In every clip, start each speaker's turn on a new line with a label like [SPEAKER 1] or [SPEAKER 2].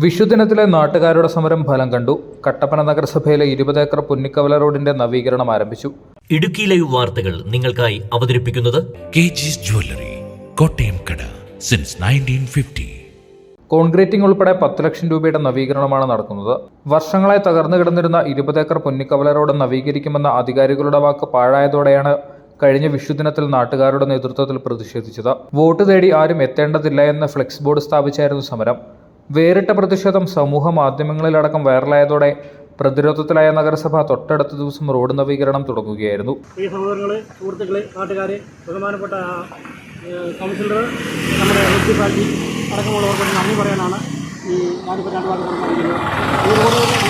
[SPEAKER 1] വിഷുദിനത്തിലെ നാട്ടുകാരുടെ സമരം ഫലം കണ്ടു. കട്ടപ്പന നഗരസഭയിലെ 20 ഏക്കർ പുന്നിക്കവല റോഡിന്റെ നവീകരണം ആരംഭിച്ചു.
[SPEAKER 2] ഇടുക്കി ലൈവ് വാർത്തകൾ നിങ്ങൾക്കായി അവതരിപ്പിക്കുന്നത്
[SPEAKER 3] KG's Jewelry, കോട്ടയം കട സിൻസ് 1950.
[SPEAKER 1] കോൺക്രീറ്റിംഗ് ഉൾപ്പെടെ 10 ലക്ഷം രൂപയുടെ നവീകരണമാണ് നടക്കുന്നത്. വർഷങ്ങളായി തകർന്നു കിടന്നിരുന്ന 20 ഏക്കർ പുന്നിക്കവല റോഡ് നവീകരിക്കുമെന്ന അധികാരികളുടെ വാക്ക് പാഴായതോടെയാണ് കഴിഞ്ഞ വിഷുദിനത്തിൽ നാട്ടുകാരുടെ നേതൃത്വത്തിൽ പ്രതിഷേധിച്ചത്. വോട്ട് തേടി ആരും എത്തേണ്ടതില്ല എന്ന ഫ്ലെക്സ് ബോർഡ് സ്ഥാപിച്ചായിരുന്നു സമരം. വേറിട്ട പ്രതിഷേധം സമൂഹ മാധ്യമങ്ങളിലടക്കം വൈറലായതോടെ പ്രതിരോധത്തിലായ നഗരസഭ തൊട്ടടുത്ത ദിവസം റോഡ് നവീകരണം തുടങ്ങുകയായിരുന്നു.
[SPEAKER 4] ഈ സഹോദരങ്ങളെ, സുഹൃത്തുക്കളെ, നാട്ടുകാരെ, ബഹുമാനപ്പെട്ട കൗൺസിലർ, നമ്മുടെ മുനിസിപ്പാലിറ്റി അടക്കമുള്ളവർക്ക് നന്ദി പറയാനാണ് ഞാനിപ്പോൾ 2 വാക്ക് സംസാരിക്കുന്നത്.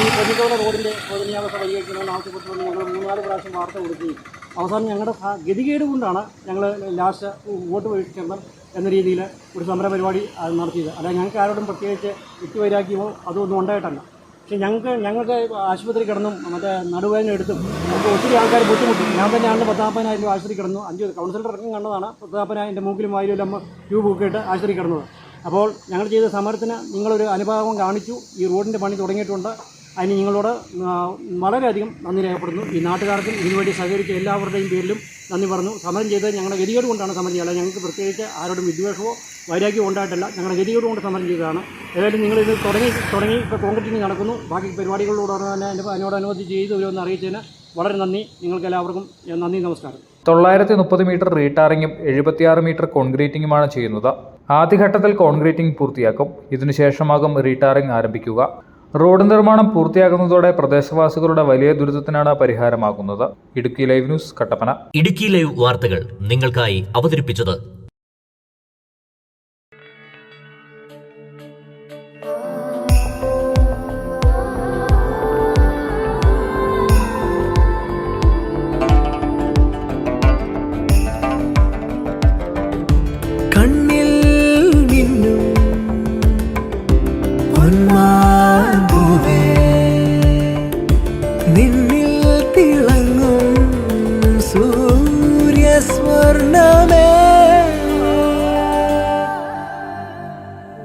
[SPEAKER 4] ഈ പ്രതിരോധ റോഡിൻ്റെ പൊതുനിയാമസ പരിഹരിക്കണമെന്ന് ആവശ്യപ്പെട്ടുകൊണ്ട് ഞങ്ങൾ 3-4 പ്രാവശ്യം വാർത്ത കൊടുക്കുകയും അവസാനം ഞങ്ങളുടെ ഗതികേട് കൊണ്ടാണ് ഞങ്ങൾ ലാസ്റ്റ് വോട്ട് വീഴ്ചണം എന്ന രീതിയിൽ ഒരു സമര പരിപാടി നടത്തിയത്. അല്ലാതെ ഞങ്ങൾക്ക് ആരോടും പ്രത്യേകിച്ച് വ്യക്തിവൈരാഗ്യമോ അതൊന്നും ഉണ്ടായിട്ടല്ല. പക്ഷേ ഞങ്ങൾക്ക് ആശുപത്രി കിടന്നും മറ്റേ നടുവേദന എടുത്തും നമുക്ക് ഒത്തിരി ആൾക്കാർ ബുദ്ധിമുട്ടും. ഞാൻ തന്നെയാണ് 10,000 രൂപ ആശുപത്രി കിടന്നു. 5 കൗൺസിലർ ഇറക്കം കണ്ടതാണ്. 10,000 എൻ്റെ മൂക്കിലും വായിലും ട്യൂബ് ഒക്കെ ഇട്ട് ആശുപത്രി കിടന്നത്. അപ്പോൾ ഞങ്ങൾ ചെയ്ത സമരത്തിന് നിങ്ങളൊരു അനുഭാവം കാണിച്ചു. ഈ റോഡിൻ്റെ പണി തുടങ്ങിയിട്ടുണ്ട്. അതിന് നിങ്ങളോട് വളരെയധികം നന്ദി രേഖപ്പെടുന്നു. ഈ നാട്ടുകാർക്കും ഇതിനുവേണ്ടി സഹകരിച്ച എല്ലാവരുടെയും പേരിലും നന്ദി പറഞ്ഞു. സമരം ചെയ്തത് ഞങ്ങളുടെ ഗതികേട് കൊണ്ടാണ് സമരം ചെയ്യുക. ഞങ്ങൾക്ക് പ്രത്യേകിച്ച് ആരോടും വിദ്വേഷമോ വൈരാഗ്യമോ ഉണ്ടായിട്ടല്ല. ഞങ്ങളുടെ ഗതികേട് കൊണ്ട് സമരം ചെയ്തതാണ്. ഏതായാലും നിങ്ങളിത് തുടങ്ങി ഇപ്പോൾ കോൺക്രീറ്റിംഗ് നടക്കുന്നു. ബാക്കി പരിപാടികളോട് തന്നെ അതിനോടനുബന്ധിച്ച് ചെയ്തു വരുമെന്ന് അറിയിച്ചതിന് വളരെ നന്ദി. നിങ്ങൾക്ക് എല്ലാവർക്കും നന്ദി, നമസ്കാരം.
[SPEAKER 1] 930 മീറ്റർ റീടാറിങ്ങും 76 മീറ്റർ കോൺക്രീറ്റിംഗുമാണ് ചെയ്യുന്നത്. ആദ്യഘട്ടത്തിൽ കോൺക്രീറ്റിംഗ് പൂർത്തിയാക്കും. ഇതിനുശേഷമാകും റീടാറിംഗ് ആരംഭിക്കുക. റോഡ് നിർമ്മാണം പൂർത്തിയാകുന്നതോടെ പ്രദേശവാസികളുടെ വലിയ ദുരിതത്തിനാണ് പരിഹാരമാകുന്നത്. Idukki live news, Kattappana.
[SPEAKER 2] Idukki live വാർത്തകൾ നിങ്ങൾക്കായി അവതരിപ്പിച്ചത്
[SPEAKER 5] കണ്ണിൽ മിന്നും നിന്നിൽ തിളങ്ങും സൂര്യസ്വർണ്ണമേ.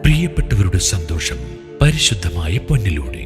[SPEAKER 3] പ്രിയപ്പെട്ടവരുടെ സന്തോഷം പരിശുദ്ധമായ പൊന്നിലൂടെ.